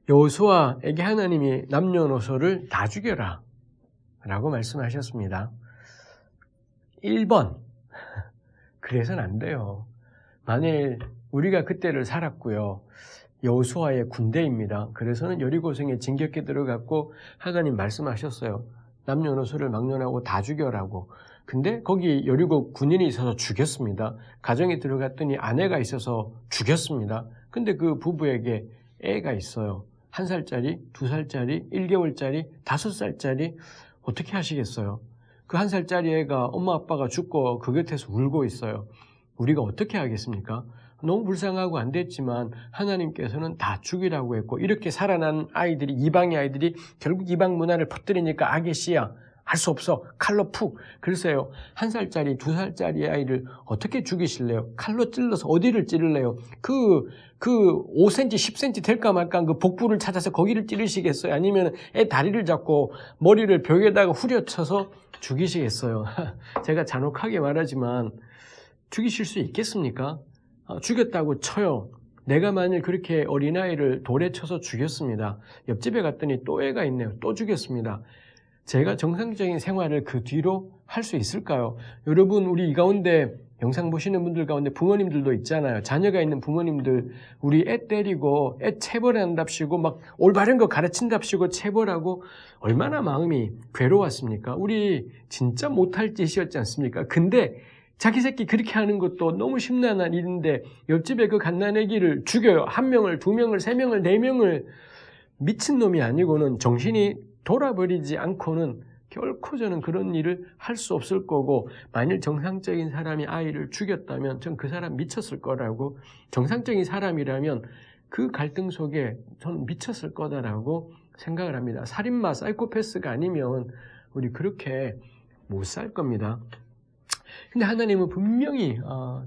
여호수아에게 하나님이 남녀노소를 다 죽여라 라고 말씀하셨습니다. 1번, 그래서는 안 돼요. 만일 우리가 그때를 살았고요, 여호수아의 군대입니다. 그래서는 여리고성에 진격해 들어갔고 하나님 말씀하셨어요. 남녀노소를 막론하고 다 죽여라고. 근데 거기 여리고 군인이 있어서 죽였습니다. 가정에 들어갔더니 아내가 있어서 죽였습니다. 근데 그 부부에게 애가 있어요. 1살짜리, 2살짜리, 1개월짜리, 5살짜리. 어떻게 하시겠어요? 그 1살짜리 애가 엄마 아빠가 죽고 그 곁에서 울고 있어요. 우리가 어떻게 하겠습니까? 너무 불쌍하고 안 됐지만 하나님께서는 다 죽이라고 했고, 이렇게 살아난 아이들이, 이방의 아이들이 결국 이방 문화를 퍼뜨리니까 악의 씨야. 할 수 없어. 칼로 푹. 글쎄요, 1살짜리, 2살짜리 아이를 어떻게 죽이실래요? 칼로 찔러서 어디를 찌를래요? 그 5cm, 10cm 될까 말까 그 복부를 찾아서 거기를 찌르시겠어요? 아니면 애 다리를 잡고 머리를 벽에다가 후려쳐서 죽이시겠어요? 제가 잔혹하게 말하지만 죽이실 수 있겠습니까? 죽였다고 쳐요. 내가 만일 그렇게 어린아이를 돌에 쳐서 죽였습니다. 옆집에 갔더니 또 애가 있네요. 또 죽였습니다. 제가 정상적인 생활을 그 뒤로 할 수 있을까요? 여러분, 우리 이 가운데 영상 보시는 분들 가운데 부모님들도 있잖아요. 자녀가 있는 부모님들, 우리 애 때리고 애 체벌한답시고 막 올바른 거 가르친답시고 체벌하고 얼마나 마음이 괴로웠습니까? 우리 진짜 못할 짓이었지 않습니까? 근데 자기 새끼 그렇게 하는 것도 너무 심란한 일인데 옆집에 그 갓난아기를 죽여요. 1명을, 2명을, 3명을, 4명을. 미친놈이 아니고는, 정신이 돌아버리지 않고는 결코 저는 그런 일을 할 수 없을 거고, 만일 정상적인 사람이 아이를 죽였다면 전 그 사람 미쳤을 거라고, 정상적인 사람이라면 그 갈등 속에 저는 미쳤을 거다라고 생각을 합니다. 살인마, 사이코패스가 아니면 우리 그렇게 못 살 겁니다. 근데 하나님은 분명히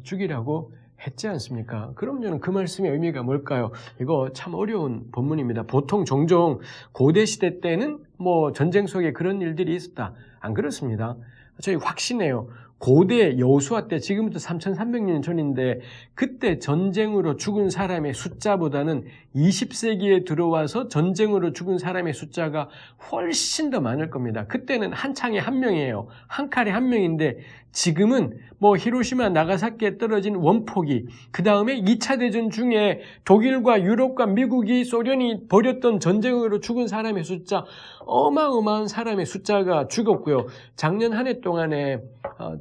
죽이라고 했지 않습니까? 그럼 저는 그 말씀의 의미가 뭘까요? 이거 참 어려운 본문입니다. 보통 종종 고대 시대 때는 뭐 전쟁 속에 그런 일들이 있었다. 안 그렇습니다. 저희 확신해요. 고대 여호수아 때, 지금부터 3300년 전인데, 그때 전쟁으로 죽은 사람의 숫자보다는 20세기에 들어와서 전쟁으로 죽은 사람의 숫자가 훨씬 더 많을 겁니다. 그때는 한 창에 1명이에요. 한 칼에 1명인데 지금은 뭐 히로시마, 나가사키에 떨어진 원폭이, 그 다음에 2차 대전 중에 독일과 유럽과 미국이, 소련이 벌였던 전쟁으로 죽은 사람의 숫자, 어마어마한 사람의 숫자가 죽었고요. 작년 한 해 동안에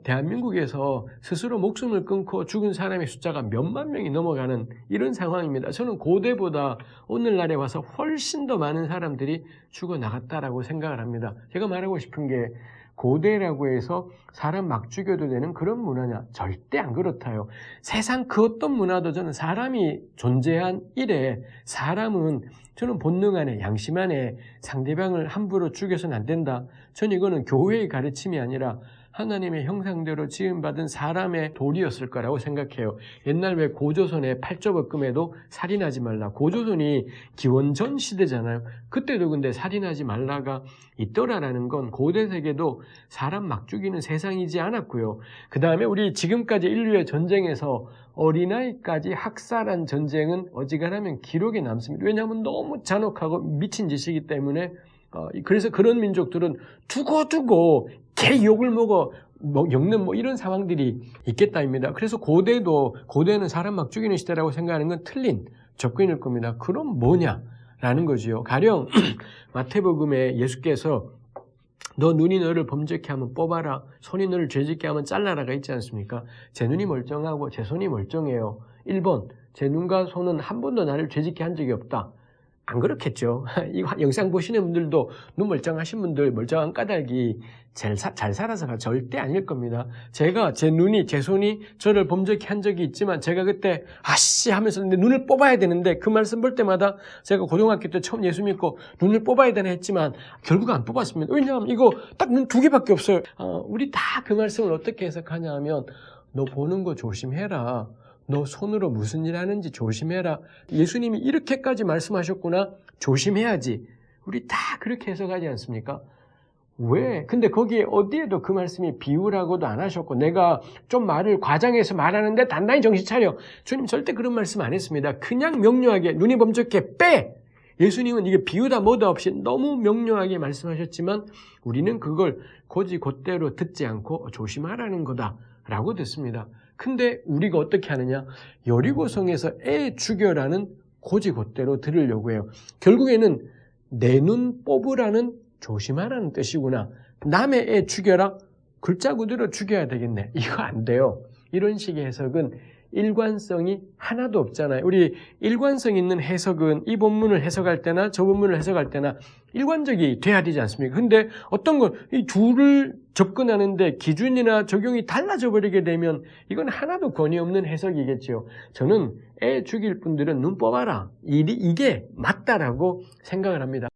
대한민국에서 스스로 목숨을 끊고 죽은 사람의 숫자가 몇만 명이 넘어가는 이런 상황입니다. 저는 고대보다 오늘날에 와서 훨씬 더 많은 사람들이 죽어나갔다라고 생각을 합니다. 제가 말하고 싶은 게, 고대라고 해서 사람 막 죽여도 되는 그런 문화냐? 절대 안 그렇다요. 세상 그 어떤 문화도 저는 사람이 존재한 이래 사람은 저는 본능 안에, 양심 안에 상대방을 함부로 죽여서는 안 된다. 저는 이거는 교회의 가르침이 아니라 하나님의 형상대로 지음받은 사람의 도리였을 거라고 생각해요. 옛날 왜 고조선의 팔조법금에도 살인하지 말라. 고조선이 기원전 시대잖아요. 그때도 근데 살인하지 말라가 있더라라는 건 고대 세계도 사람 막 죽이는 세상이지 않았고요. 그 다음에 우리 지금까지 인류의 전쟁에서 어린아이까지 학살한 전쟁은 어지간하면 기록에 남습니다. 왜냐하면 너무 잔혹하고 미친 짓이기 때문에. 그래서 그런 민족들은 두고두고 개 욕을 먹어 엮는 이런 상황들이 있겠다입니다. 그래서 고대는 사람 막 죽이는 시대라고 생각하는 건 틀린 접근일 겁니다. 그럼 뭐냐라는 거지요. 가령 마태복음에 예수께서 너 눈이 너를 범죄케 하면 뽑아라, 손이 너를 죄짓게 하면 잘라라가 있지 않습니까? 제 눈이 멀쩡하고 제 손이 멀쩡해요. 1번, 제 눈과 손은 한 번도 나를 죄짓게 한 적이 없다. 안 그렇겠죠. 이 영상 보시는 분들도 눈 멀쩡하신 분들, 멀쩡한 까닭이 잘 살아서가 절대 아닐 겁니다. 제가 제 손이 저를 범죄케 한 적이 있지만 제가 그때 아씨 하면서 내 눈을 뽑아야 되는데 그 말씀 볼 때마다 제가 고등학교 때 처음 예수 믿고 눈을 뽑아야 되나 했지만 결국 안 뽑았습니다. 왜냐하면 이거 딱 눈 2개밖에 없어요. 우리 다 그 말씀을 어떻게 해석하냐 하면, 너 보는 거 조심해라. 너 손으로 무슨 일 하는지 조심해라. 예수님이 이렇게까지 말씀하셨구나. 조심해야지. 우리 다 그렇게 해석하지 않습니까? 왜? 근데 거기에 어디에도 그 말씀이 비유라고도 안 하셨고, 내가 좀 말을 과장해서 말하는데 단단히 정신 차려. 주님 절대 그런 말씀 안 했습니다. 그냥 명료하게 눈이 범죄케 빼! 예수님은 이게 비유다 뭐다 없이 너무 명료하게 말씀하셨지만 우리는 그걸 곧대로 듣지 않고 조심하라는 거다라고 듣습니다. 근데 우리가 어떻게 하느냐? 여리고성에서 애 죽여라는 곧대로 들으려고 해요. 결국에는 내 눈 뽑으라는 조심하라는 뜻이구나. 남의 애 죽여라? 글자 그대로 죽여야 되겠네. 이거 안 돼요. 이런 식의 해석은 일관성이 하나도 없잖아요. 우리 일관성 있는 해석은 이 본문을 해석할 때나 저 본문을 해석할 때나 일관적이 돼야 되지 않습니까? 근데 어떤 건 이 둘을 접근하는데 기준이나 적용이 달라져 버리게 되면 이건 하나도 권위 없는 해석이겠죠. 저는 애 죽일 분들은 눈 뽑아라. 이게 맞다라고 생각을 합니다.